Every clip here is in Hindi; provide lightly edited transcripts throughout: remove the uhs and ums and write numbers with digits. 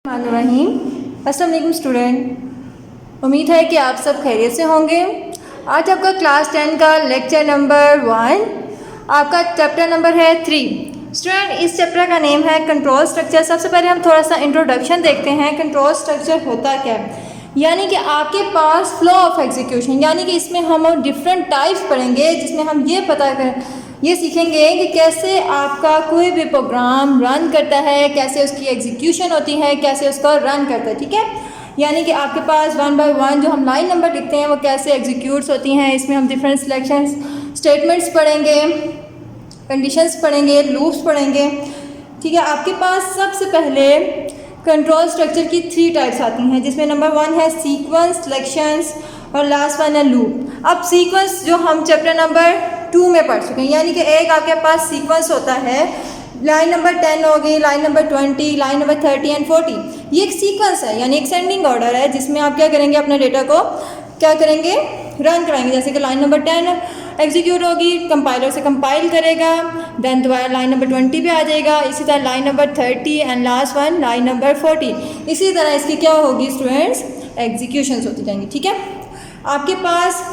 अस्सलाम वालेकुम स्टूडेंट, उम्मीद है कि आप सब खैरियत से होंगे। आज आपका क्लास 10 का लेक्चर नंबर 1, आपका चैप्टर नंबर है 3। स्टूडेंट, इस चैप्टर का नेम है कंट्रोल स्ट्रक्चर। सबसे पहले हम थोड़ा सा इंट्रोडक्शन देखते हैं। कंट्रोल स्ट्रक्चर होता क्या है, यानी कि आपके पास फ्लो ऑफ एग्जीक्यूशन, यानी कि इसमें हम डिफरेंट टाइप्स पढ़ेंगे, जिसमें हम ये सीखेंगे कि कैसे आपका कोई भी प्रोग्राम रन करता है, कैसे उसकी एग्जीक्यूशन होती है, कैसे उसका रन करता है। ठीक है, यानी कि आपके पास 1 बाय 1 जो हम लाइन नंबर लिखते हैं वो कैसे एग्जीक्यूट्स होती हैं। इसमें हम डिफरेंट सिलेक्शन स्टेटमेंट्स पढ़ेंगे, कंडीशंस पढ़ेंगे, लूप्स पढ़ेंगे। ठीक है, आपके पास सबसे पहले कंट्रोल स्ट्रक्चर की 3 टाइप्स आती हैं, जिसमें नंबर 1 है सीक्वेंस, सिलेक्शंस और लास्ट वन है लूप। अब सीक्वेंस जो हम चैप्टर नंबर 2 में पढ़ चुके हैं, यानी कि एक आपके पास सीक्वेंस होता है, लाइन नंबर 10 होगी, line number 20, line number 30 and 40। ये एक सीक्वेंस है, यानी एक सेंडिंग ऑर्डर है, जिसमें आप क्या करेंगे, अपने डेटा को क्या करेंगे, रन कराएंगे। जैसे कि लाइन नंबर 10 एग्जीक्यूट होगी, कंपाइलर से कंपाइल करेगा, देन दोबारा लाइन नंबर 20 पे आ जाएगा, इसी तरह line number 30 and last one line number 40। इसी तरह इसकी क्या होगी स्टूडेंट्स, एग्जीक्यूशंस होती जाएंगी। ठीक है, आपके पास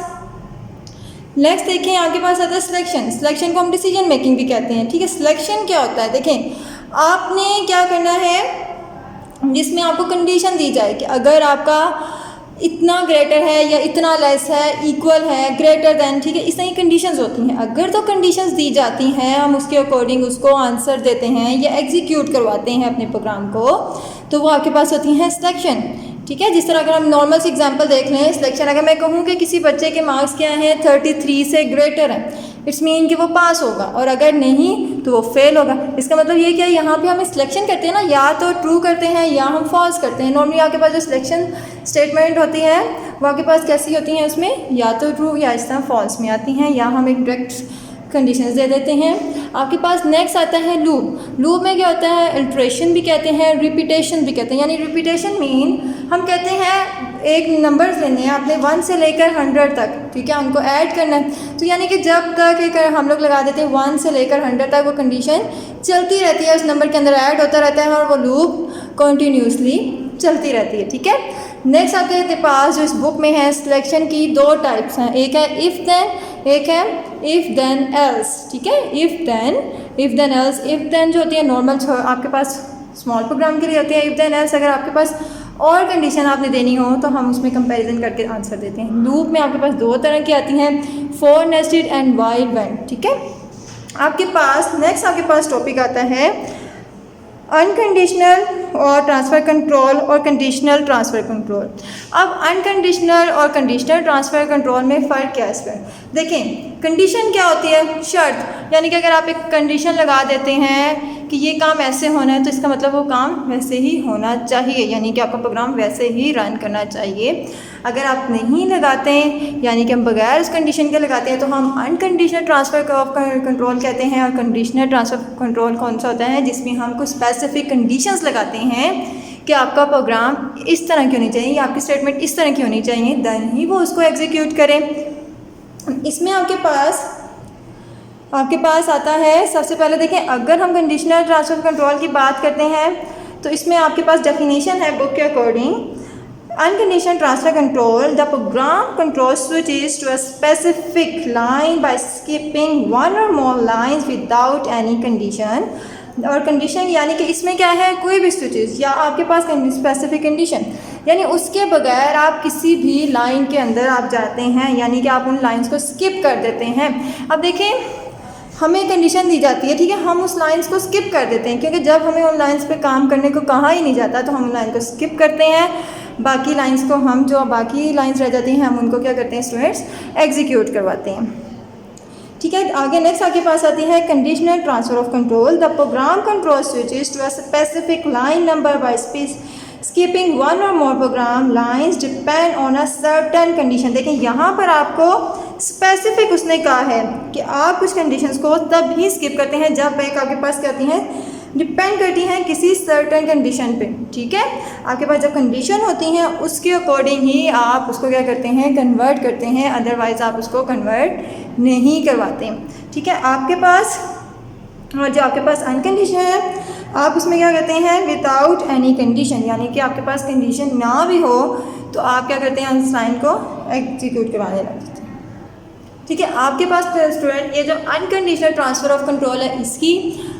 नेक्स्ट देखें, आपके पास आता है सिलेक्शन। सिलेक्शन को हम डिसीजन मेकिंग भी कहते हैं। ठीक है, सिलेक्शन क्या होता है, देखें आपने क्या करना है, जिसमें आपको कंडीशन दी जाए कि अगर आपका इतना ग्रेटर है या इतना लेस है, इक्वल है, ग्रेटर देन, ठीक है, इस तरह की कंडीशंस होती हैं। अगर तो कंडीशंस दी जाती हैं, हम उसके अकॉर्डिंग उसको आंसर देते हैं या एग्जीक्यूट करवाते हैं अपने प्रोग्राम को, तो वो आपके पास होती हैं सिलेक्शन। ठीक है, जिस तरह अगर हम नॉर्मल से एग्जांपल देख लें, सिलेक्शन अगर मैं कहूँ कि किसी बच्चे के मार्क्स क्या हैं, 33 से ग्रेटर हैं, इट्स मीन कि वो पास होगा, और अगर नहीं तो वो फेल होगा। इसका मतलब ये क्या है, यहाँ पे हम सिलेक्शन करते हैं ना, या तो ट्रू करते हैं या हम फॉल्स करते हैं। नॉर्मली आपके पास जो सिलेक्शन स्टेटमेंट होती है वो आपके पास कैसी होती हैं, उसमें या तो ट्रू या इस तरह फॉल्स में आती हैं, या हम एक डायरेक्ट कंडीशंस दे देते हैं। आपके पास नेक्स्ट आता है लूप। लूप में क्या होता है, इल्ट्रेशन भी कहते हैं, रिपीटेशन भी कहते हैं। यानी रिपीटेशन मीन हम कहते हैं एक नंबर्स लेने हैं आपने 1 से लेकर 100 तक, ठीक है, उनको ऐड करना है। तो यानी कि जब तक एक हम लोग लगा देते हैं 1 से लेकर 100 तक, वो कंडीशन चलती रहती है, उस नंबर के अंदर ऐड होता रहता है और वो लूप कंटिन्यूसली चलती रहती है। ठीक है, नेक्स्ट आपके पास जो इस बुक में है सिलेक्शन की 2 टाइप्स हैं, एक है इफ़ देन, एक है इफ़ देन एल्स। ठीक है, if then else. If then जो होती है नॉर्मल आपके पास स्मॉल प्रोग्राम के लिए होती है। इफ़ देन एल्स अगर आपके पास और कंडीशन आपने देनी हो तो हम उसमें कंपैरिजन करके आंसर देते हैं। लूप में आपके पास 2 तरह की आती हैं, for nested and while when. ठीक है, आपके पास नेक्स्ट आपके पास टॉपिक आता है अनकंडीशनल और ट्रांसफ़र कंट्रोल और कंडीशनल ट्रांसफ़र कंट्रोल। अब अनकंडीशनल और कंडीशनल ट्रांसफ़र कंट्रोल में फ़र्क क्या है इसमें, देखें। कंडीशन क्या होती है, शर्त, यानी कि अगर आप एक कंडीशन लगा देते हैं कि ये काम ऐसे होना है, तो इसका मतलब वो काम वैसे ही होना चाहिए, यानी कि आपका प्रोग्राम वैसे ही रन करना चाहिए। अगर आप नहीं लगाते हैं, यानी कि हम बगैर उस कंडीशन के लगाते हैं, तो हम अनकंडीशनल ट्रांसफ़र कंट्रोल कहते हैं। और कंडीशनल ट्रांसफ़र कंट्रोल कौन सा होता है, जिसमें हम कुछ स्पेसिफिक कंडीशंस लगाते हैं कि आपका प्रोग्राम इस तरह की होनी चाहिए या आपकी स्टेटमेंट इस तरह की होनी चाहिए, देन ही वो उसको एग्जीक्यूट करें। इसमें आपके पास आता है, सबसे पहले देखें, अगर हम कंडीशनल ट्रांसफ़र कंट्रोल की बात करते हैं तो इसमें आपके पास डेफिनेशन है बुक के according. Unconditional transfer control, the program control switches to a specific line by skipping one or more lines without any condition। और कंडीशन यानी कि इसमें क्या है, कोई भी स्विचेस या आपके पास स्पेसिफिक कंडीशन, यानी उसके बगैर आप किसी भी लाइन के अंदर आप जाते हैं, यानी कि आप उन लाइंस को स्किप कर देते हैं। अब देखें, हमें कंडीशन दी जाती है, ठीक है, हम उस लाइंस को स्किप कर देते हैं, क्योंकि जब हमें उन लाइंस पे काम करने को कहा ही नहीं जाता तो हम उन लाइन को स्किप करते हैं। बाकी लाइंस को हम जो बाकी लाइंस रह जाती हैं हम उनको क्या करते हैं स्टूडेंट्स, एग्जीक्यूट करवाते हैं। ठीक है, आगे नेक्स्ट आपके पास आती है conditional transfer of control. The program control switches to a specific line number by skipping one or more program lines depend on a certain condition। देखें यहाँ पर आपको स्पेसिफिक उसने कहा है कि आप कुछ कंडीशंस को तब ही स्किप करते हैं जब एक आपके पास क्या आती हैं, डिपेंड करती हैं किसी सर्टेन कंडीशन पे। ठीक है, आपके पास जब कंडीशन होती हैं उसके अकॉर्डिंग ही आप उसको क्या करते हैं, कन्वर्ट करते हैं, अदरवाइज़ आप उसको कन्वर्ट नहीं करवाते। ठीक है, आपके पास और जो आपके पास अनकंडीशनल है आप उसमें क्या करते हैं, विदाउट एनी कंडीशन, यानी कि आपके पास कंडीशन ना भी हो तो आप क्या करते हैं, उस लाइन को एग्जीक्यूट करवाने लगते हैं। ठीक है, आपके पास स्टूडेंट ये जो अनकंडीशनल ट्रांसफ़र ऑफ कंट्रोल है इसकी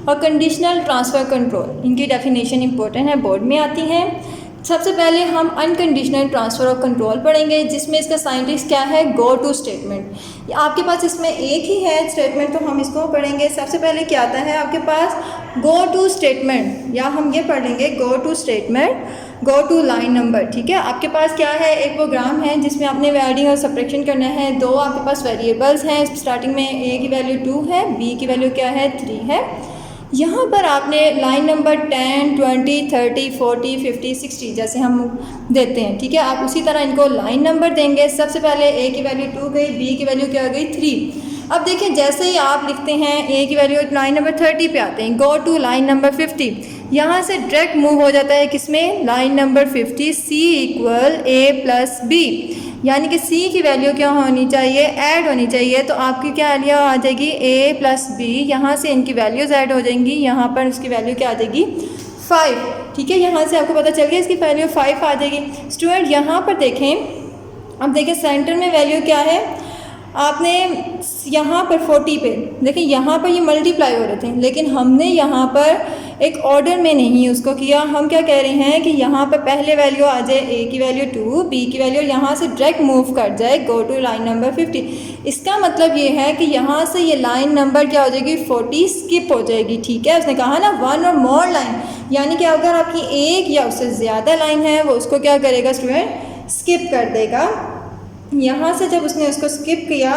और कंडीशनल ट्रांसफ़र कंट्रोल, इनकी डेफिनेशन इंपॉर्टेंट है, बोर्ड में आती है। सबसे पहले हम अनकंडीशनल ट्रांसफ़र ऑफ कंट्रोल पढ़ेंगे, जिसमें इसका साइंटिस्ट क्या है, गो टू स्टेटमेंट। आपके पास इसमें एक ही है स्टेटमेंट, तो हम इसको पढ़ेंगे। सबसे पहले क्या आता है आपके पास, गो टू स्टेटमेंट, या हम ये पढ़ लेंगे go to statement, go to line number. ठीक है, आपके पास क्या है, एक प्रोग्राम है जिसमें आपने एडिंग और सब्ट्रैक्शन करना है। दो आपके पास वेरिएबल्स हैं, स्टार्टिंग में ए की वैल्यू 2 है, बी की वैल्यू क्या है, 3 है। यहाँ पर आपने लाइन नंबर 10, 20, 30, 40, 50, 60 जैसे हम देते हैं। ठीक है, आप उसी तरह इनको लाइन नंबर देंगे। सबसे पहले ए की वैल्यू 2 गई, बी की वैल्यू क्या गई, 3। अब देखिए जैसे ही आप लिखते हैं ए की वैल्यू लाइन नंबर 30 पे आते हैं, गो टू लाइन नंबर 50, यहाँ से डायरेक्ट मूव हो जाता है किसमें, लाइन नंबर 50, सी इक्वल ए प्लस बी, यानी कि सी की वैल्यू क्या होनी चाहिए, ऐड होनी चाहिए। तो आपकी क्या वैल्यू आ जाएगी, ए प्लस बी, यहाँ से इनकी वैल्यूज़ ऐड हो जाएंगी, यहाँ पर उसकी वैल्यू क्या आ जाएगी, 5। ठीक है, यहाँ से आपको पता चल गया इसकी वैल्यू 5 आ जाएगी। स्टूडेंट यहाँ पर देखें, अब देखिए सेंटर में वैल्यू क्या है, आपने यहाँ पर 40 पे देखिए, यहाँ पर ये मल्टीप्लाई हो रहे थे, लेकिन हमने यहाँ पर एक ऑर्डर में नहीं उसको किया। हम क्या कह रहे हैं कि यहाँ पर पहले वैल्यू आ जाए ए की वैल्यू 2, बी की वैल्यू, यहाँ से डायरेक्ट मूव कर जाए गो टू लाइन नंबर 50। इसका मतलब ये है कि यहाँ से ये लाइन नंबर क्या हो जाएगी, 40 स्किप हो जाएगी। ठीक है, उसने कहा ना 1 और मोर लाइन, यानी कि अगर आपकी एक या उससे ज़्यादा लाइन है वो उसको क्या करेगा स्टूडेंट, स्किप कर देगा। यहाँ से जब उसने उसको स्किप किया,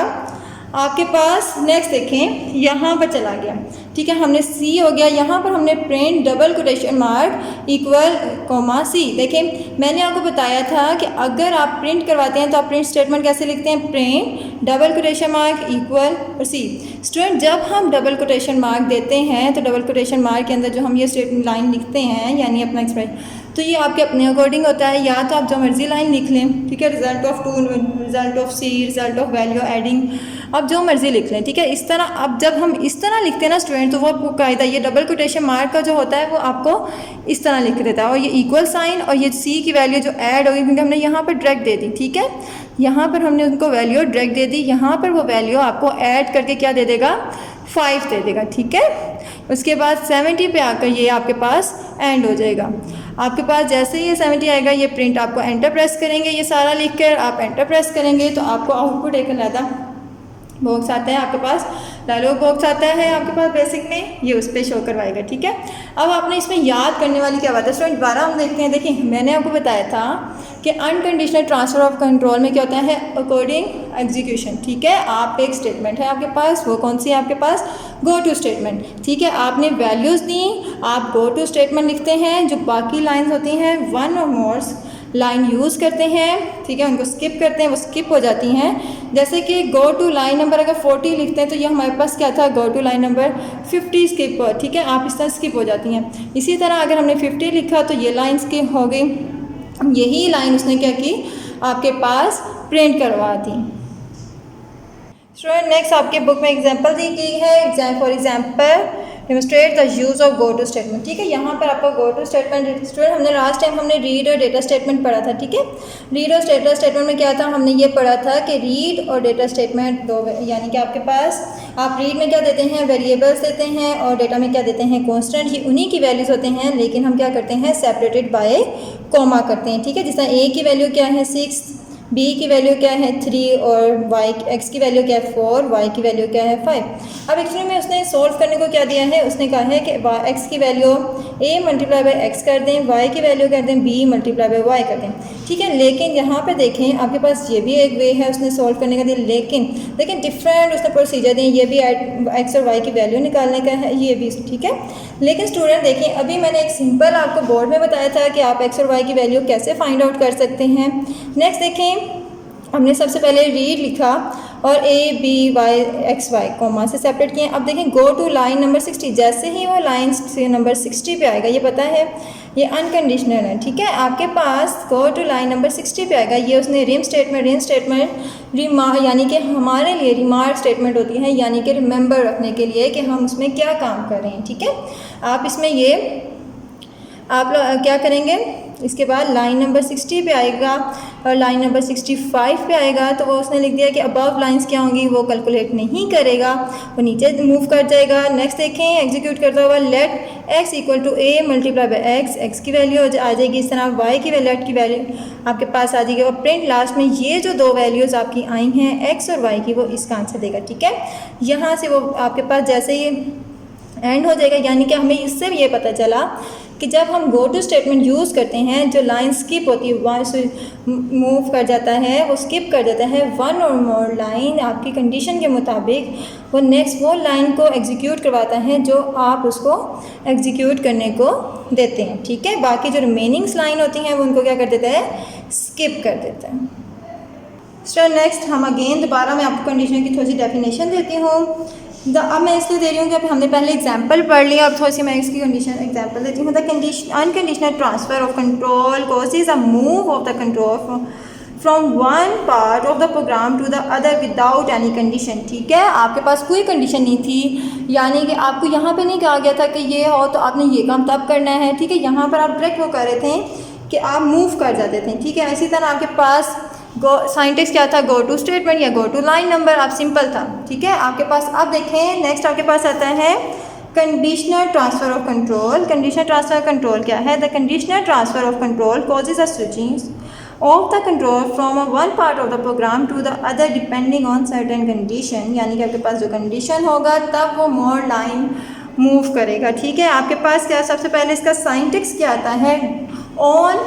आपके पास नेक्स्ट देखें यहाँ पर चला गया। ठीक है, हमने सी हो गया, यहाँ पर हमने print double quotation mark equal comma C. देखें मैंने आपको बताया था कि अगर आप प्रिंट करवाते हैं तो आप प्रिंट स्टेटमेंट कैसे लिखते हैं, print double quotation mark equal और सी। स्टूडेंट जब हम डबल कोटेशन मार्क देते हैं तो डबल कोटेशन मार्क के अंदर जो हम ये स्टेटमेंट लाइन लिखते हैं, यानी अपना एक्सप्रेशन, तो ये आपके अपने अकॉर्डिंग होता है, या तो आप जो मर्जी लाइन लिख लें। ठीक है, result of 2, result of C, result of value adding, आप जो मर्जी लिख लें। ठीक है, इस तरह अब जब हम इस तरह लिखते हैं ना स्टूडेंट, तो वो आपको कायदा ये डबल कोटेशन मार्क का जो होता है वो आपको इस तरह लिख देता है, और ये इक्वल साइन और ये सी की वैल्यू जो ऐड होगी, क्योंकि हमने यहाँ पर डायरेक्ट दे दी। ठीक है, यहाँ पर हमने उनको वैल्यू डायरेक्ट दे दी, यहाँ पर वो वैल्यू आपको ऐड करके क्या दे देगा, 5 दे देगा। ठीक है, उसके बाद 70 पे आकर ये आपके पास एंड हो जाएगा। आपके पास जैसे ही ये 70 आएगा, ये प्रिंट आपको एंटर प्रेस करेंगे, ये सारा लिख कर आप एंटर प्रेस करेंगे तो आपको आउटपुट एक अलग बॉक्स आता है, आपके पास डायलॉग बॉक्स आता है आपके पास बेसिक में, ये उस पर शो करवाएगा। ठीक है, अब आपने इसमें याद करने वाली क्या बात है स्टूडेंट, दोबारा हम देखते हैं। देखिए मैंने आपको बताया था कि अनकंडीशनल ट्रांसफ़र ऑफ कंट्रोल में क्या होता है, अकॉर्डिंग एग्जीक्यूशन। ठीक है, आप एक स्टेटमेंट है आपके पास, वो कौन सी है आपके पास, गो टू स्टेटमेंट। ठीक है, आपने वैल्यूज़ दी, आप गो टू स्टेटमेंट लिखते हैं, जो बाकी लाइन्स होती हैं 1 और मोर लाइन यूज़ करते हैं। ठीक है, उनको स्किप करते हैं, वो स्किप हो जाती हैं। जैसे कि गो टू लाइन नंबर अगर 40 लिखते हैं तो ये हमारे पास क्या था, go to line number 50 skip. ठीक है, आप इस तरह स्किप हो जाती हैं। इसी तरह अगर हमने 50 लिखा तो ये लाइन स्किप हो गई, यही लाइन उसने क्या की, आपके पास प्रिंट करवा दी। स्टूडेंट नेक्स्ट आपके बुक में एग्जाम्पल दी गई है, for example demonstrate the use of go to statement. ठीक है, यहाँ पर आपको गो टू स्टेटमेंट, स्टूडेंट हमने लास्ट टाइम हमने रीड और डेटा स्टेटमेंट पढ़ा था। ठीक है, रीड और डेटा स्टेटमेंट में क्या था, हमने ये पढ़ा था कि रीड और डेटा स्टेटमेंट दो, यानी कि आपके पास आप रीड में क्या देते हैं, वेरिएबल्स देते हैं, और डेटा में क्या देते हैं, कॉन्स्टेंट। ही उन्हीं की वैल्यूज़ होते हैं, लेकिन हम क्या करते हैं, सेपरेटेड बाय कॉमा करते हैं। ठीक है, जिस तरह ए की वैल्यू क्या है 6, बी की वैल्यू क्या है 3, और वाई एक्स की वैल्यू क्या है 4, वाई की वैल्यू क्या है 5। अब एक्चुअली में उसने सोल्व करने को क्या दिया है, उसने कहा है कि एक्स की value A multiply by x कर दें, वाई की वैल्यू कर दें बी मल्टीप्लाई बाई वाई कर दें। ठीक है, लेकिन यहाँ पे देखें आपके पास ये भी एक वे है उसने सोल्व करने का दिया, लेकिन डिफरेंट उसने प्रोसीजर दें, ये भी एक्स और वाई की वैल्यू निकालने का है, ये भी। ठीक है, लेकिन स्टूडेंट देखिए अभी मैंने एक सिंपल आपको बोर्ड में बताया था कि आप एक्स और वाई की वैल्यू कैसे फाइंड आउट कर सकते हैं। नेक्स्ट देखें, हमने सबसे पहले रीड लिखा, और A B Y X Y comma से सेपरेट किए। अब देखें गो टू लाइन नंबर 60, जैसे ही वो लाइन नंबर 60 पे आएगा, ये पता है ये अनकंडीशनल है, ठीक है। आपके पास गो टू लाइन नंबर 60 पे आएगा, ये उसने रिम स्टेटमेंट रिमार्क यानी कि हमारे लिए रिमार्क स्टेटमेंट होती है, यानी कि रिमेंबर रखने के लिए कि हम उसमें क्या काम कर रहे हैं, ठीक है। आप इसमें ये आप लोग क्या करेंगे, इसके बाद लाइन नंबर 60 पे आएगा और लाइन नंबर 65 पे आएगा, तो वो उसने लिख दिया कि अबव लाइंस क्या होंगी, वो कैलकुलेट नहीं करेगा, वो नीचे मूव कर जाएगा। नेक्स्ट देखें एग्जीक्यूट करता हुआ, let x equal to a multiply by x की वैल्यू आ जाएगी इस तरह, y की लेट की वैल्यू आपके पास आ जाएगी, और प्रिंट लास्ट में ये जो दो वैल्यूज़ आपकी आई हैं x और y की, वो इसका आंसर देगा, ठीक है। यहाँ से वो आपके पास जैसे ही एंड हो जाएगा, यानी कि हमें इससे ये पता चला कि जब हम गो टू स्टेटमेंट यूज़ करते हैं, जो लाइन स्किप होती है वन मूव कर जाता है, वो स्किप कर जाता है वन और मोर लाइन आपकी कंडीशन के मुताबिक, वो नेक्स्ट वो लाइन को एग्जीक्यूट करवाता है जो आप उसको एग्जीक्यूट करने को देते हैं, ठीक है। बाकी जो रिमेनिंग्स लाइन होती हैं वो उनको क्या कर देता है, स्किप कर देता है। सो नेक्स्ट हम अगेन दोबारा मैं आपको कंडीशन की थोड़ी सी डेफिनेशन देती हूँ। अब मैं इसलिए दे रही हूँ कि अब हमने पहले एग्जांपल पढ़ लिया, अब थोड़ी सी मैं इसकी कंडीशन एग्जांपल देती हूँ। The unconditional transfer of control causes a move of the control from one part of the program to the other without any condition, ठीक है। आपके पास कोई कंडीशन नहीं थी, यानी कि आपको यहाँ पे नहीं कहा गया था कि ये हो तो आपने ये काम तब करना है, ठीक है। यहाँ पर आप डायरेक्ट वो कर रहे थे कि आप मूव कर जाते थे, ठीक है। इसी तरह आपके पास साइंटेक्स क्या था, गो टू स्टेटमेंट या गो टू लाइन नंबर, आप सिंपल था, ठीक है आपके पास। अब देखें नेक्स्ट आपके पास आता है conditional transfer of control. Conditional transfer control क्या है, the conditional transfer of control causes a switching of the control from one part of the program to the other depending on certain condition, यानी कि आपके पास जो कंडीशन होगा तब वो मोर लाइन मूव करेगा, ठीक है। आपके पास क्या सबसे पहले इसका साइंटेक्स क्या आता है, ऑन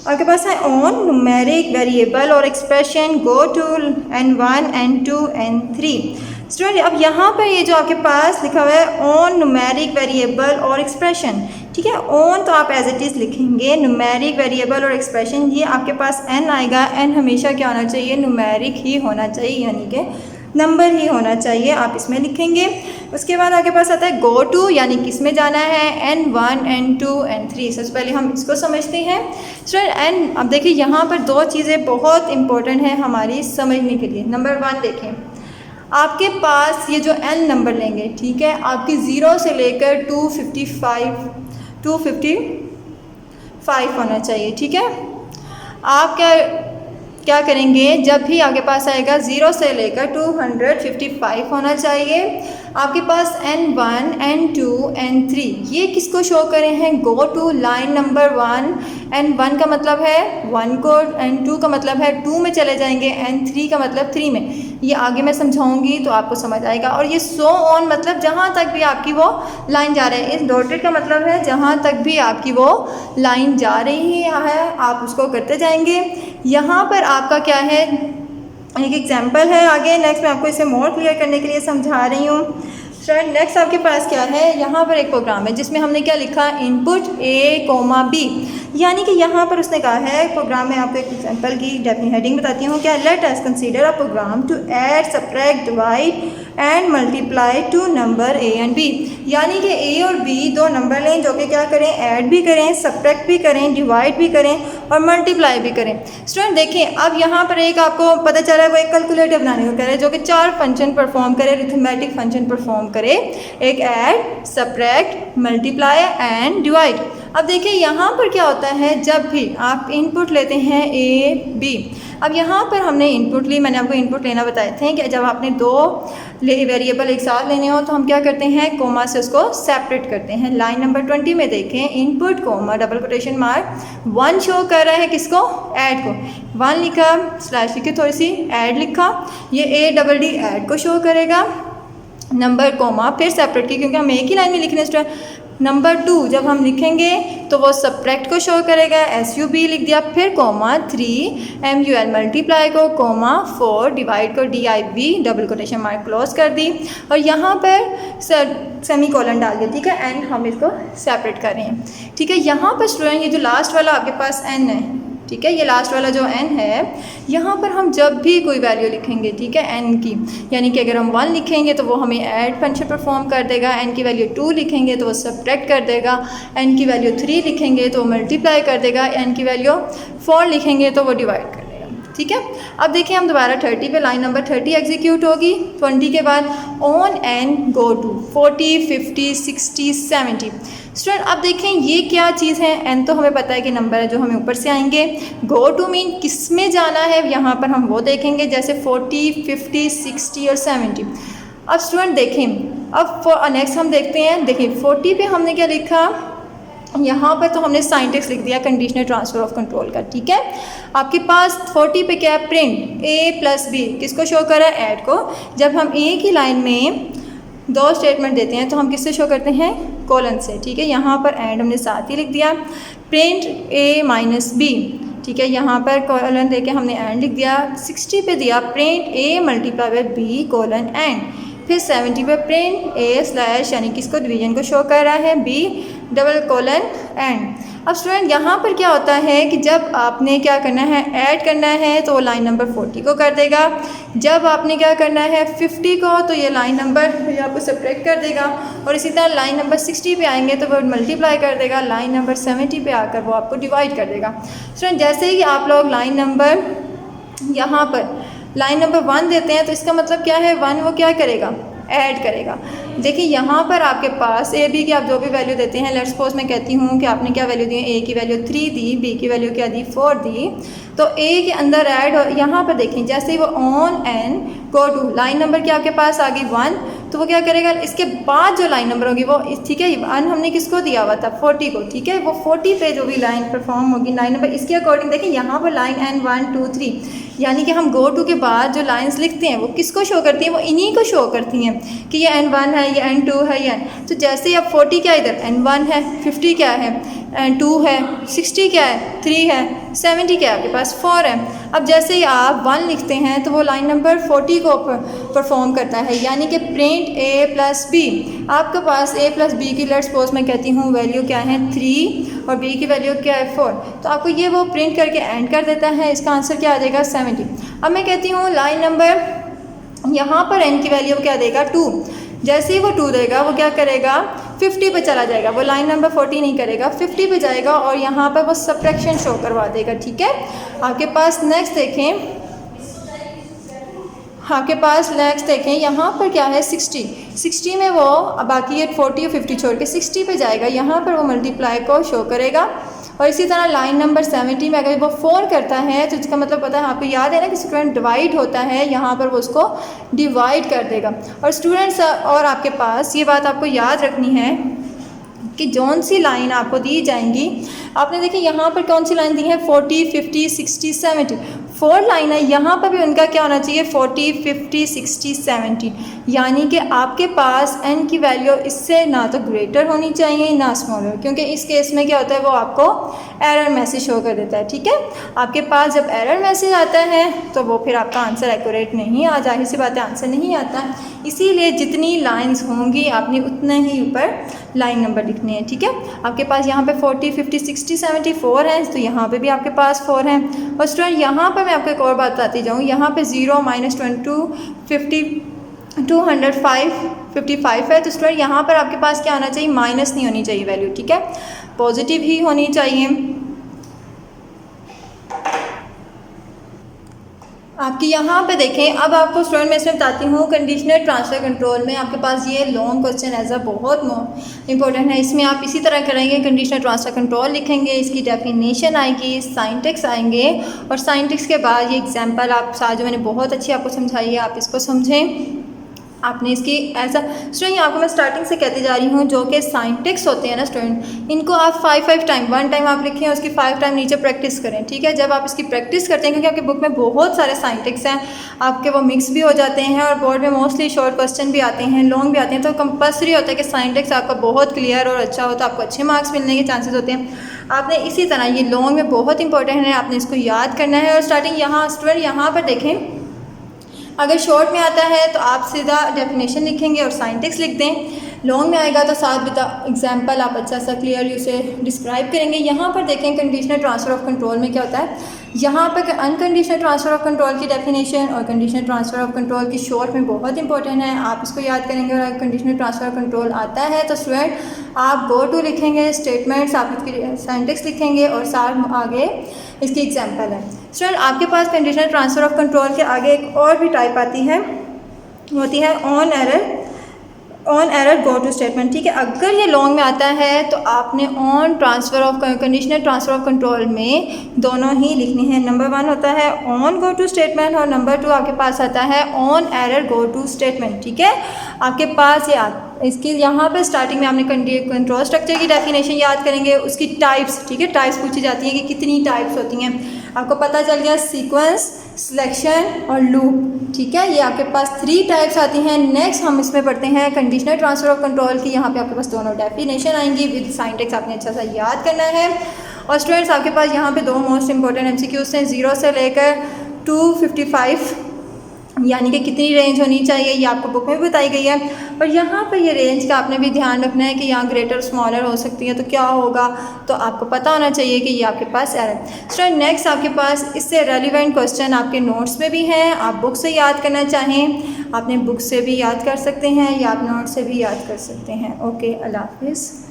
आपके पास है ऑन न्यूमेरिक वेरिएबल और expression go to n1 n2 n3। Student अब यहाँ पर ये जो आपके पास लिखा हुआ है ऑन न्यूमेरिक वेरिएबल और एक्सप्रेशन, ठीक है। ऑन तो आप एज इट इज़ लिखेंगे, न्यूमेरिक वेरिएबल और एक्सप्रेशन ये आपके पास n आएगा, n हमेशा क्या होना चाहिए, न्यूमेरिक ही होना चाहिए, यानी कि नंबर ही होना चाहिए, आप इसमें लिखेंगे। उसके बाद आपके पास आता है गो टू, यानी किस में जाना है, n1 n2 n3। सबसे पहले हम इसको समझते हैं स्टूडेंट n। अब देखिए यहाँ पर दो चीज़ें बहुत इंपॉर्टेंट हैं हमारी समझने के लिए। नंबर वन देखें, आपके पास ये जो n नंबर लेंगे, ठीक है, आपकी 0 से लेकर 255 होना चाहिए, ठीक है। आप क्या करेंगे, जब भी आपके पास आएगा 0 से लेकर 255 होना चाहिए। आपके पास n1 n2 n3 ये किसको शो करे हैं, गो टू लाइन नंबर 1, n1 का मतलब है 1 को, n2 का मतलब है 2 में चले जाएंगे, n3 का मतलब 3 में। ये आगे मैं समझाऊंगी तो आपको समझ आएगा। और ये सो ऑन मतलब जहाँ तक भी आपकी वो लाइन जा रही है, इस डॉटेड का मतलब है जहाँ तक भी आपकी वो लाइन जा रही है आप उसको करते जाएंगे। यहाँ पर आपका क्या है, एक एग्जांपल है आगे, नेक्स्ट मैं आपको इसे मोर क्लियर करने के लिए समझा रही हूँ। स्टूडेंट नेक्स्ट आपके पास क्या है, यहाँ पर एक प्रोग्राम है जिसमें हमने क्या लिखा, इनपुट a, b, यानी कि यहाँ पर उसने कहा है प्रोग्राम में, आपको एक एग्जांपल की हेडिंग बताती हूँ क्या, let us consider a program to add subtract divide and multiply two number a and b, यानी कि a और b दो नंबर लें जो कि क्या करें, ऐड भी करें, सब्ट्रैक्ट भी करें, डिवाइड भी करें और मल्टीप्लाई भी करें। स्टूडेंट देखें अब यहाँ पर एक आपको पता चला है वो एक कैलकुलेटर बनाने को कह रहे हैं जो कि 4 फंक्शन परफॉर्म करे, अरिथमेटिक फंक्शन परफॉर्म करे, एक add, subtract, multiply and divide. अब देखिए यहाँ पर क्या होता है, जब भी आप इनपुट लेते हैं a b, अब यहाँ पर हमने इनपुट ली, मैंने आपको इनपुट लेना बताए थे कि जब आपने दो वेरिएबल एक साथ लेने हो तो हम क्या करते हैं, कोमा से उसको सेपरेट करते हैं। लाइन नंबर 20 में देखें, input comma double quotation mark 1 show कर रहा है किसको, ऐड को, 1 लिखा, स्लैश लिखी थोड़ी सी, ऐड लिखा, ये ADD ऐड को शो करेगा, नंबर कोमा फिर सेपरेट की, क्योंकि हम एक ही लाइन में लिखने स्टूडेंट। नंबर 2 जब हम लिखेंगे तो वो सब्ट्रैक्ट को शो करेगा, SUB लिख दिया, फिर कोमा 3 MUL मल्टीप्लाई को, कोमा 4 डिवाइड को, DIV double quotation mark close कर दी और यहाँ पर सेमी कॉलन डाल दिया, ठीक है, एंड हम इसको सेपरेट कर रहे हैं, ठीक है। यहाँ पर स्टूडेंट ये जो लास्ट वाला आपके पास n है, ठीक है। ये लास्ट वाला जो n है, यहाँ पर हम जब भी कोई वैल्यू लिखेंगे, ठीक है, n की, यानी कि अगर हम 1 लिखेंगे तो वो हमें ऐड फंक्शन परफॉर्म कर देगा, n की वैल्यू 2 लिखेंगे तो वो सब्ट्रैक्ट कर देगा, n की वैल्यू 3 लिखेंगे तो वो मल्टीप्लाई कर देगा, n की वैल्यू 4 लिखेंगे तो वो डिवाइड कर देगा, ठीक है। अब देखिए हम दोबारा 30 पे, लाइन नंबर 30 एग्जीक्यूट होगी 20 के बाद, on n go to 40, 50, 60, 70। Student अब देखें ये क्या चीज़ है, n तो हमें पता है कि नंबर है जो हमें ऊपर से आएंगे, गो टू मीन किस में जाना है, यहाँ पर हम वो देखेंगे, जैसे 40, 50, 60 और 70। अब स्टूडेंट देखें, अब नेक्स्ट हम देखते हैं, देखिए 40 पे हमने क्या लिखा, यहाँ पर तो हमने साइंटेक्स लिख दिया कंडीशनल ट्रांसफ़र ऑफ कंट्रोल का, ठीक है। आपके पास 40 पे क्या है, प्रिंट a प्लस b, किसको शो कर रहा है, ऐड को। जब हम एक ही लाइन में 2 स्टेटमेंट देते हैं तो हम किससे शो करते हैं, कोलन से, ठीक है। यहाँ पर एंड हमने साथ ही लिख दिया, प्रिंट a माइनस b, ठीक है। यहाँ पर कोलन देके हमने एंड लिख दिया, 60 पे दिया print a multiply by b colon and, फिर 70 पे प्रिंट a स्लैश, यानी कि इसको डिवीजन को शो कर रहा है, b डबल कोलन एंड। अब स्टूडेंट यहाँ पर क्या होता है कि जब आपने क्या करना है, ऐड करना है तो वो लाइन नंबर 40 को कर देगा, जब आपने क्या करना है 50 को तो ये लाइन नंबर ये आपको सब्ट्रैक्ट कर देगा, और इसी तरह लाइन नंबर 60 पे आएंगे तो वो मल्टीप्लाई कर देगा, लाइन नंबर 70 पे आकर वो आपको डिवाइड कर देगा। स्टूडेंट जैसे ही आप लोग लाइन नंबर यहाँ पर लाइन नंबर 1 देते हैं तो इसका मतलब क्या है, 1 वो क्या करेगा, ऐड करेगा। देखिए यहाँ पर आपके पास ए बी की आप जो भी वैल्यू देते हैं, लेट्स सपोज मैं कहती हूँ कि आपने क्या वैल्यू दी, ए की वैल्यू 3 दी, बी की वैल्यू क्या दी, 4 दी, तो ए के अंदर ऐड, और यहाँ पर देखें जैसे ही वो on N go to line number की आपके पास आ गई 1, तो वो क्या करेगा, इसके बाद जो लाइन नंबर होगी वो, ठीक है, 1 हमने किसको दिया हुआ था, 40 को, ठीक है, वो 40 पे जो भी लाइन परफॉर्म होगी लाइन नंबर, इसके अकॉर्डिंग देखें यहाँ पर लाइन एन 1 2 3, यानी कि हम गो टू के बाद जो लाइंस लिखते हैं वो किसको शो करती हैं, वो इन्हीं को शो करती हैं कि ये n1 है, ये n2 है, ये तो जैसे ही अब 40 क्या इधर n1 है, 50 क्या है n2 है, 60 क्या है 3 है, 70 क्या है आपके पास 4 है। अब जैसे ही आप 1 लिखते हैं तो वो लाइन नंबर 40 को परफॉर्म करता है, यानी कि प्रिंट a प्लस b, आपके पास a प्लस b की लेट्स सपोज मैं कहती हूँ वैल्यू क्या है 3 और b की वैल्यू क्या है 4, तो आपको ये वो प्रिंट करके एंड कर देता है, इसका आंसर क्या आ जाएगा 70। अब मैं कहती हूँ लाइन नंबर यहाँ पर n की वैल्यू क्या देगा 2, जैसे ही वो 2 देगा वो क्या करेगा 50 पे चला जाएगा, वो लाइन नंबर 40 नहीं करेगा, 50 पे जाएगा और यहाँ पर वो सब्ट्रैक्शन शो करवा देगा, ठीक है। आपके पास नेक्स्ट देखें, आपके पास नेक्स्ट देखें यहाँ पर क्या है 60 में वो बाकी ये 40 और 50 छोड़ के 60 पे जाएगा, यहाँ पर वो मल्टीप्लाई को शो करेगा, और इसी तरह लाइन नंबर 70 में अगर वो 4 करता है तो इसका मतलब पता है, आपको याद है ना कि स्टूडेंट डिवाइड होता है, यहाँ पर वो उसको डिवाइड कर देगा। और स्टूडेंट्स और आपके पास ये बात आपको याद रखनी है कि जौन सी लाइन आपको दी जाएंगी, आपने देखिए यहाँ पर कौन सी लाइन दी है 40, 50, 60, 70, 4 लाइन है, यहाँ पर भी उनका क्या होना चाहिए 40, 50, 60, 70, यानी कि आपके पास n की वैल्यू इससे ना तो ग्रेटर होनी चाहिए ना स्मॉलर, क्योंकि इस केस में क्या होता है वो आपको एरर मैसेज शो कर देता है, ठीक है। आपके पास जब एरर मैसेज आता है तो वो फिर आपका आंसर एक्यूरेट नहीं आ, जाहिर सी बात है आंसर नहीं आता, इसीलिए जितनी लाइन्स होंगी आपने उतने ही ऊपर लाइन नंबर लिखने हैं, ठीक है। आपके पास यहाँ पे 40, 50, 60, 70 4 हैं, तो यहाँ पे भी आपके पास 4 हैं। और स्टूडेंट यहाँ पर मैं आपको एक और बात बताती जाऊँ, यहाँ पे 0, -22, 50, 205, 55 है, तो स्टूडेंट यहाँ पर आपके पास क्या होना चाहिए, माइनस नहीं होनी चाहिए वैल्यू, ठीक है, पॉजिटिव ही होनी चाहिए। आपकी यहाँ पे देखें, अब आपको स्टूडेंट मैं इसमें बताती हूँ कंडीशनल ट्रांसफ़र कंट्रोल में आपके पास ये लॉन्ग क्वेश्चन एज अ बहुत इंपॉर्टेंट है, इसमें आप इसी तरह करेंगे, कंडीशनल ट्रांसफ़र कंट्रोल लिखेंगे, इसकी डेफिनेशन आएगी, साइंटेक्स आएंगे, और साइंटेक्स के बाद ये एग्जांपल आप साथ जो मैंने बहुत अच्छी आपको समझाई है आप इसको समझें, आपने इसकी ऐसा स्टूडेंट आपको मैं स्टार्टिंग से कहती जा रही हूँ, जो कि साइंटेक्स होते हैं ना स्टूडेंट, इनको आप 5 टाइम 1 टाइम आप लिखें, उसकी 5 टाइम नीचे प्रैक्टिस करें, ठीक है। जब आप इसकी प्रैक्टिस करते हैं, क्योंकि आपकी बुक में बहुत सारे साइंटेक्स हैं, आपके वो मिक्स भी हो जाते हैं और बोर्ड में मोस्टली शॉर्ट क्वेश्चन भी आते हैं, लॉन्ग भी आते हैं, तो कंपल्सरी होता है कि साइंटेक्स आपका बहुत क्लियर और अच्छा हो तो आपको अच्छे मार्क्स मिलने के चांसेस होते हैं। आपने इसी तरह ये लॉन्ग में बहुत इंपॉर्टेंट है, आपने इसको याद करना है। और स्टार्टिंग यहाँ स्टूडेंट यहाँ पर देखें, अगर शॉर्ट में आता है तो आप सीधा डेफिनेशन लिखेंगे और साइंटेक्स लिख दें, लॉन्ग में आएगा तो साथ विद एग्जाम्पल आप अच्छा सा क्लियरली उसे डिस्क्राइब करेंगे। यहाँ पर देखें कंडीशनल ट्रांसफ़र ऑफ कंट्रोल में क्या होता है, यहाँ पर अनकंडीशनल ट्रांसफ़र ऑफ कंट्रोल की डेफिनेशन और कंडीशनल ट्रांसफ़र ऑफ कंट्रोल की शॉर्ट में बहुत इंपॉर्टेंट है, आप इसको याद करेंगे। और अगर कंडीशनल ट्रांसफ़र ऑफ कंट्रोल आता है तो स्टूडेंट आप गो टू लिखेंगे, स्टेटमेंट्स आप इसकी सिंटैक्स लिखेंगे और साथ आगे इसकी एग्जाम्पल है। स्टूडेंट आपके पास कंडीशनल ट्रांसफ़र ऑफ कंट्रोल के आगे एक और भी टाइप आती है, होती है on error go to statement. ठीक है, अगर ये लॉन्ग में आता है तो आपने on transfer of conditional transfer of control में दोनों ही लिखनी है। नंबर 1 होता है ऑन गो टू स्टेटमेंट और नंबर 2 आपके पास आता है on error go to statement. ठीक है, आपके पास इसकी यहाँ पे स्टार्टिंग में आपने कंट्रोल स्ट्रक्चर की डेफिनेशन याद करेंगे, उसकी टाइप्स। ठीक है, टाइप्स पूछी जाती हैं कि कितनी टाइप्स होती हैं, आपको पता चल गया सीक्वेंस, सिलेक्शन और लूप। ठीक है, ये आपके पास 3 टाइप्स आती हैं। नेक्स्ट हम इसमें पढ़ते हैं कंडीशनल ट्रांसफ़र ऑफ कंट्रोल की। यहाँ पे आपके पास दोनों डेफिनेशन आएंगी विद सिंटैक्स, आपने अच्छा सा याद करना है। और स्टूडेंट्स आपके पास यहाँ पे 2 मोस्ट इंपॉर्टेंट MCQs हैं, 0 से लेकर 255, यानी कि कितनी रेंज होनी चाहिए ये आपको बुक में बताई गई है। और यहाँ पर ये रेंज का आपने भी ध्यान रखना है कि यहाँ ग्रेटर स्मॉलर हो सकती है तो क्या होगा, तो आपको पता होना चाहिए कि ये आपके पास एरर। स्टूडेंट नेक्स्ट आपके पास इससे रेलिवेंट क्वेश्चन आपके नोट्स में भी हैं, आप बुक से याद करना चाहें आपने बुक से भी याद कर सकते हैं या आप नोट से भी याद कर सकते हैं। ओके, अल्लाह हाफिज़।